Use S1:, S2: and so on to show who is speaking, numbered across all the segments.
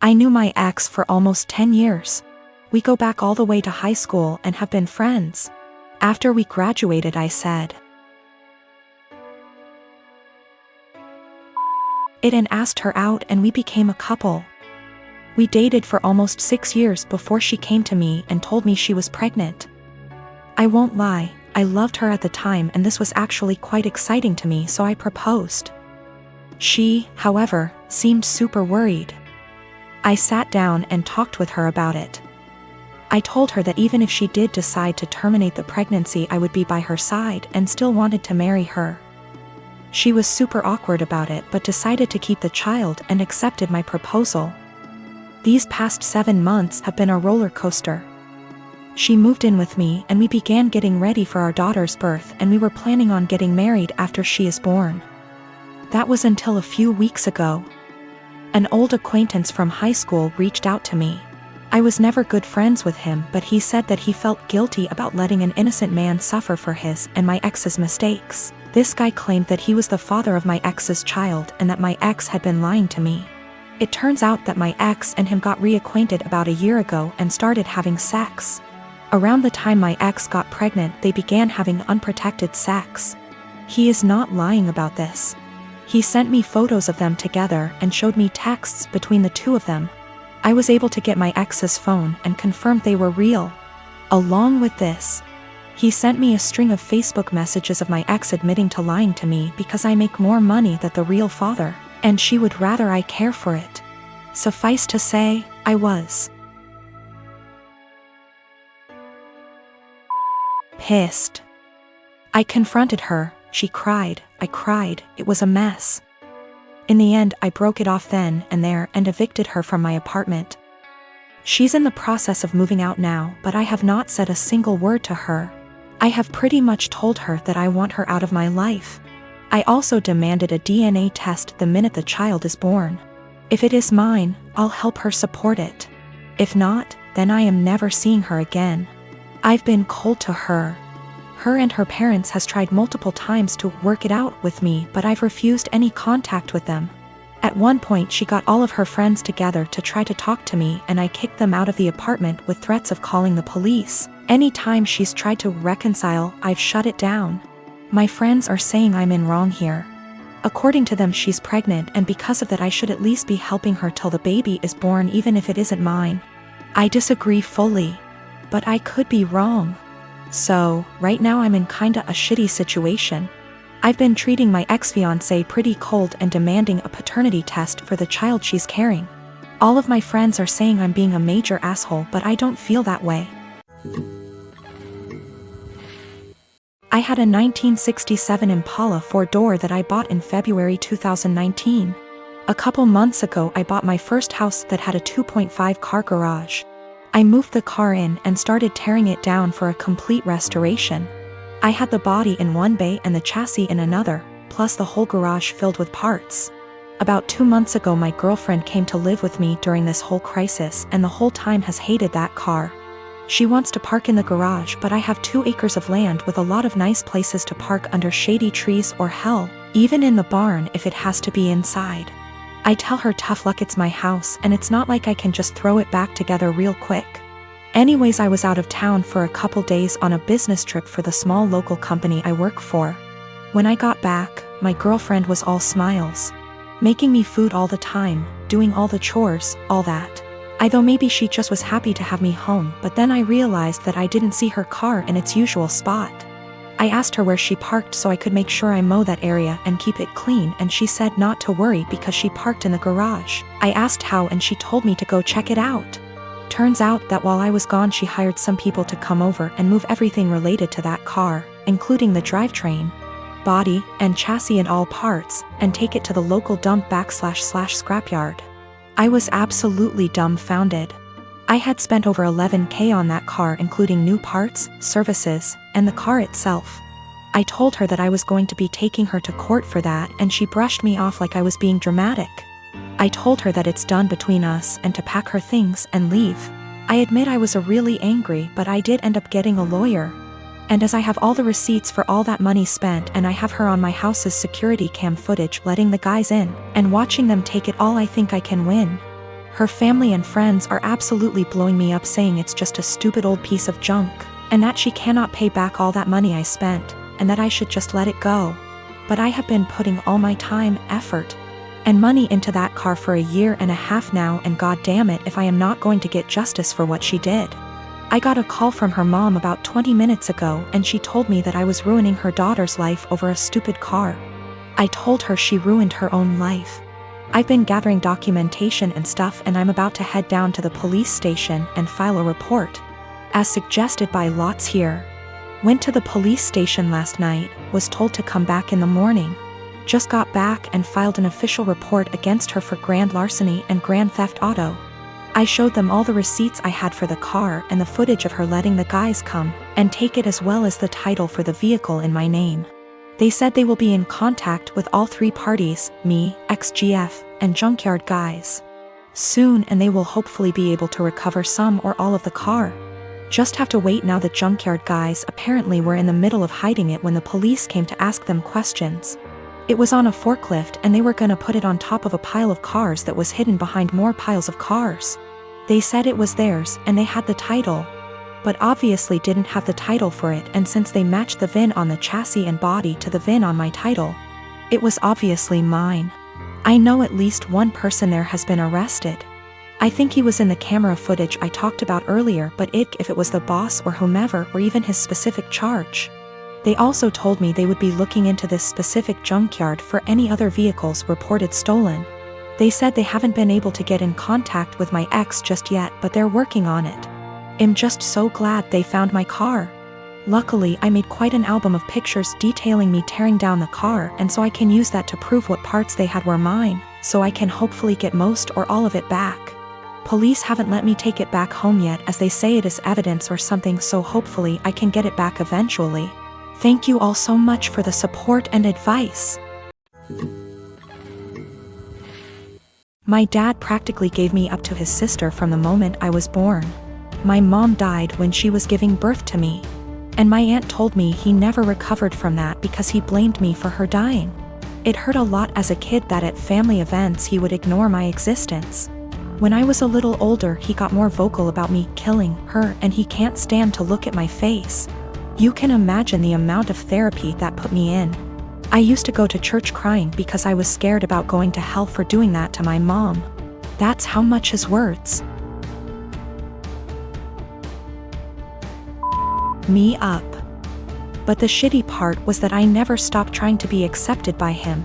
S1: I knew my ex for almost 10 years. We go back all the way to high school and have been friends. After we graduated, I said it and asked her out, and we became a couple. We dated for almost 6 years before she came to me and told me she was pregnant. I won't lie, I loved her at the time, and this was actually quite exciting to me, so I proposed. She, however, seemed super worried. I sat down and talked with her about it. I told her that even if she did decide to terminate the pregnancy, I would be by her side and still wanted to marry her. She was super awkward about it, but decided to keep the child and accepted my proposal. These past 7 months have been a roller coaster. She moved in with me and we began getting ready for our daughter's birth, and we were planning on getting married after she is born. That was until a few weeks ago. An old acquaintance from high school reached out to me. I was never good friends with him, but he said that he felt guilty about letting an innocent man suffer for his and my ex's mistakes. This guy claimed that he was the father of my ex's child and that my ex had been lying to me. It turns out that my ex and him got reacquainted about a year ago and started having sex. Around the time my ex got pregnant, they began having unprotected sex. He is not lying about this. He sent me photos of them together and showed me texts between the two of them. I was able to get my ex's phone and confirmed they were real. Along with this, he sent me a string of Facebook messages of my ex admitting to lying to me because I make more money than the real father, and she would rather I care for it. Suffice to say, I was pissed. I confronted her, she cried, I cried, it was a mess. In the end, I broke it off then and there and evicted her from my apartment. She's in the process of moving out now, but I have not said a single word to her. I have pretty much told her that I want her out of my life. I also demanded a DNA test the minute the child is born. If it is mine, I'll help her support it. If not, then I am never seeing her again. I've been cold to her. Her and her parents has tried multiple times to work it out with me, but I've refused any contact with them. At one point she got all of her friends together to try to talk to me, and I kicked them out of the apartment with threats of calling the police. Anytime she's tried to reconcile, I've shut it down. My friends are saying I'm in wrong here. According to them, she's pregnant, and because of that I should at least be helping her till the baby is born, even if it isn't mine. I disagree fully. But I could be wrong. So, right now I'm in kinda a shitty situation. I've been treating my ex-fiancé pretty cold and demanding a paternity test for the child she's carrying. All of my friends are saying I'm being a major asshole, but I don't feel that way. I had a 1967 Impala 4-door that I bought in February 2019. A couple months ago I bought my first house that had a 2.5 car garage. I moved the car in and started tearing it down for a complete restoration. I had the body in one bay and the chassis in another, plus the whole garage filled with parts. About 2 months ago my girlfriend came to live with me during this whole crisis, and the whole time has hated that car. She wants to park in the garage, but I have 2 acres of land with a lot of nice places to park under shady trees, or hell, even in the barn if it has to be inside. I tell her tough luck, it's my house and it's not like I can just throw it back together real quick. Anyways, I was out of town for a couple days on a business trip for the small local company I work for. When I got back, my girlfriend was all smiles. Making me food all the time, doing all the chores, all that. I thought maybe she just was happy to have me home, but then I realized that I didn't see her car in its usual spot. I asked her where she parked so I could make sure I mow that area and keep it clean, and she said not to worry because she parked in the garage. I asked how, and she told me to go check it out. Turns out that while I was gone she hired some people to come over and move everything related to that car, including the drivetrain, body, and chassis and all parts, and take it to the local dump / scrapyard. I was absolutely dumbfounded. I had spent over $11,000 on that car, including new parts, services, and the car itself. I told her that I was going to be taking her to court for that, and she brushed me off like I was being dramatic. I told her that it's done between us and to pack her things and leave. I admit I was really angry, but I did end up getting a lawyer. And as I have all the receipts for all that money spent, and I have her on my house's security cam footage letting the guys in and watching them take it all, I think I can win. Her family and friends are absolutely blowing me up, saying it's just a stupid old piece of junk, and that she cannot pay back all that money I spent, and that I should just let it go. But I have been putting all my time, effort, and money into that car for a year and a half now, and god damn it if I am not going to get justice for what she did. I got a call from her mom about 20 minutes ago, and she told me that I was ruining her daughter's life over a stupid car. I told her she ruined her own life. I've been gathering documentation and stuff, and I'm about to head down to the police station and file a report, as suggested by Lots here. Went to the police station last night, was told to come back in the morning. Just got back and filed an official report against her for grand larceny and grand theft auto. I showed them all the receipts I had for the car and the footage of her letting the guys come and take it, as well as the title for the vehicle in my name. They said they will be in contact with all three parties, me, XGF, and junkyard guys, soon, and they will hopefully be able to recover some or all of the car. Just have to wait now. The junkyard guys apparently were in the middle of hiding it when the police came to ask them questions. It was on a forklift, and they were gonna put it on top of a pile of cars that was hidden behind more piles of cars. They said it was theirs and they had the title, but obviously didn't have the title for it, and since they matched the VIN on the chassis and body to the VIN on my title, it was obviously mine. I know at least one person there has been arrested. I think he was in the camera footage I talked about earlier, but if it was the boss or whomever, or even his specific charge. They also told me they would be looking into this specific junkyard for any other vehicles reported stolen. They said they haven't been able to get in contact with my ex just yet, but they're working on it. I'm just so glad they found my car. Luckily, I made quite an album of pictures detailing me tearing down the car, and so I can use that to prove what parts they had were mine, so I can hopefully get most or all of it back. Police haven't let me take it back home yet, as they say it is evidence or something, so hopefully I can get it back eventually. Thank you all so much for the support and advice. My dad practically gave me up to his sister from the moment I was born. My mom died when she was giving birth to me, and my aunt told me he never recovered from that because he blamed me for her dying. It hurt a lot as a kid that at family events he would ignore my existence. When I was a little older, he got more vocal about me killing her, and he can't stand to look at my face. You can imagine the amount of therapy that put me in. I used to go to church crying because I was scared about going to hell for doing that to my mom. That's how much his words me up. But the shitty part was that I never stopped trying to be accepted by him.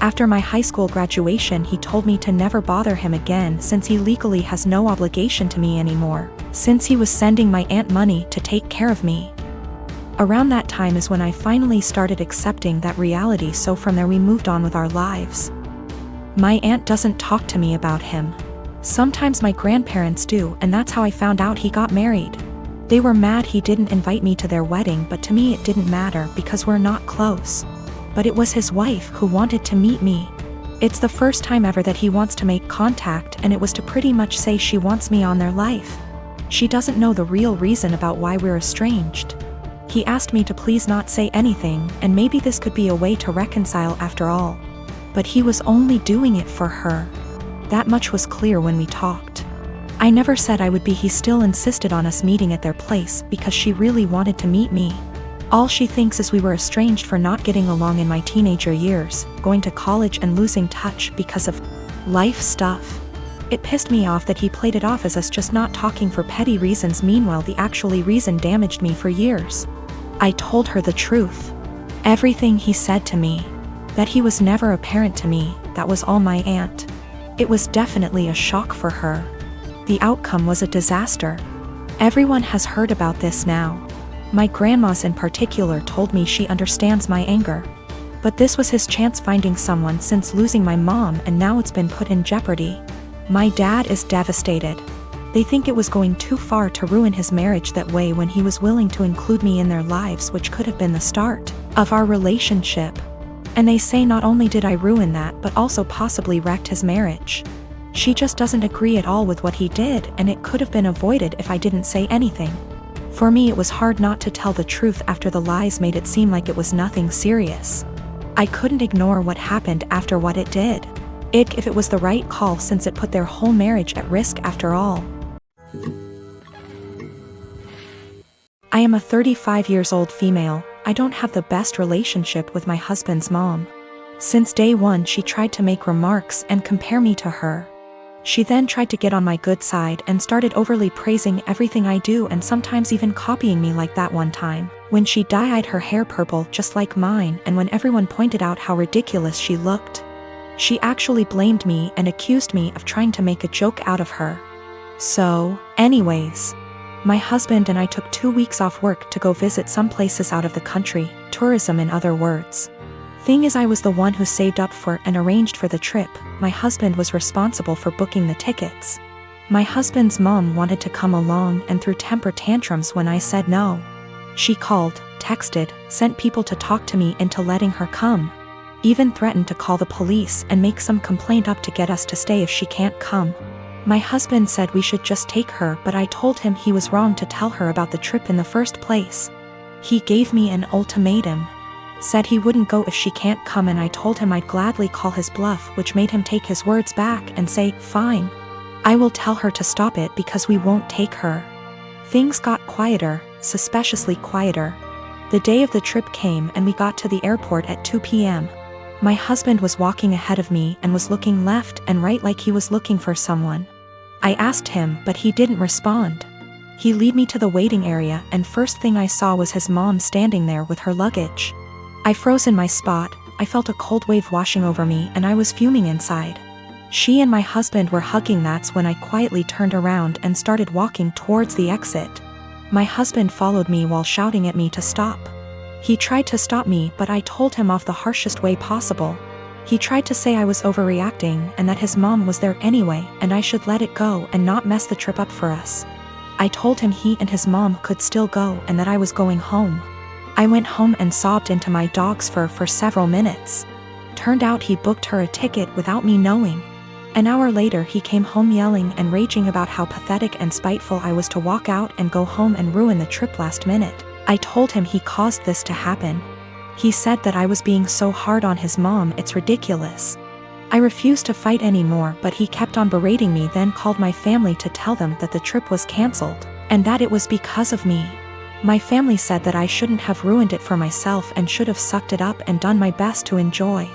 S1: After my high school graduation, he told me to never bother him again, since he legally has no obligation to me anymore, since he was sending my aunt money to take care of me. Around that time is when I finally started accepting that reality, so from there we moved on with our lives. My aunt doesn't talk to me about him. Sometimes my grandparents do, and that's how I found out he got married. They were mad he didn't invite me to their wedding, but to me it didn't matter because we're not close. But it was his wife who wanted to meet me. It's the first time ever that he wants to make contact, and it was to pretty much say she wants me on their life. She doesn't know the real reason about why we're estranged. He asked me to please not say anything, and maybe this could be a way to reconcile after all. But he was only doing it for her. That much was clear when we talked. I never said I would be. He still insisted on us meeting at their place because she really wanted to meet me. All she thinks is we were estranged for not getting along in my teenager years, going to college and losing touch because of life stuff. It pissed me off that he played it off as us just not talking for petty reasons. Meanwhile, the actually reason damaged me for years. I told her the truth. Everything he said to me. That he was never a parent to me, that was all my aunt. It was definitely a shock for her. The outcome was a disaster. Everyone has heard about this now. My grandmas in particular told me she understands my anger. But this was his chance finding someone since losing my mom, and now it's been put in jeopardy. My dad is devastated. They think it was going too far to ruin his marriage that way when he was willing to include me in their lives, which could have been the start of our relationship. And they say not only did I ruin that, but also possibly wrecked his marriage. She just doesn't agree at all with what he did, and it could have been avoided if I didn't say anything. For me, it was hard not to tell the truth after the lies made it seem like it was nothing serious. I couldn't ignore what happened after what it did. Ick if it was the right call since it put their whole marriage at risk after all. I am a 35 years old female. I don't have the best relationship with my husband's mom. Since day one she tried to make remarks and compare me to her. She then tried to get on my good side and started overly praising everything I do and sometimes even copying me, like that one time when she dyed her hair purple just like mine, and when everyone pointed out how ridiculous she looked. She actually blamed me and accused me of trying to make a joke out of her. So, anyways, my husband and I took 2 weeks off work to go visit some places out of the country, tourism in other words. Thing is, I was the one who saved up for and arranged for the trip. My husband was responsible for booking the tickets. My husband's mom wanted to come along and threw temper tantrums when I said no. She called, texted, sent people to talk to me into letting her come. Even threatened to call the police and make some complaint up to get us to stay if she can't come. My husband said we should just take her, but I told him he was wrong to tell her about the trip in the first place. He gave me an ultimatum. Said he wouldn't go if she can't come, and I told him I'd gladly call his bluff, which made him take his words back and say, fine. I will tell her to stop it because we won't take her. Things got quieter, suspiciously quieter. The day of the trip came and we got to the airport at 2 p.m. My husband was walking ahead of me and was looking left and right like he was looking for someone. I asked him, but he didn't respond. He led me to the waiting area, and first thing I saw was his mom standing there with her luggage. I froze in my spot. I felt a cold wave washing over me and I was fuming inside. She and my husband were hugging. That's when I quietly turned around and started walking towards the exit. My husband followed me while shouting at me to stop. He tried to stop me, but I told him off the harshest way possible. He tried to say I was overreacting and that his mom was there anyway and I should let it go and not mess the trip up for us. I told him he and his mom could still go and that I was going home. I went home and sobbed into my dog's fur for several minutes. Turned out he booked her a ticket without me knowing. An hour later he came home yelling and raging about how pathetic and spiteful I was to walk out and go home and ruin the trip last minute. I told him he caused this to happen. He said that I was being so hard on his mom, it's ridiculous. I refused to fight anymore, but he kept on berating me, then called my family to tell them that the trip was cancelled, and that it was because of me. My family said that I shouldn't have ruined it for myself and should have sucked it up and done my best to enjoy.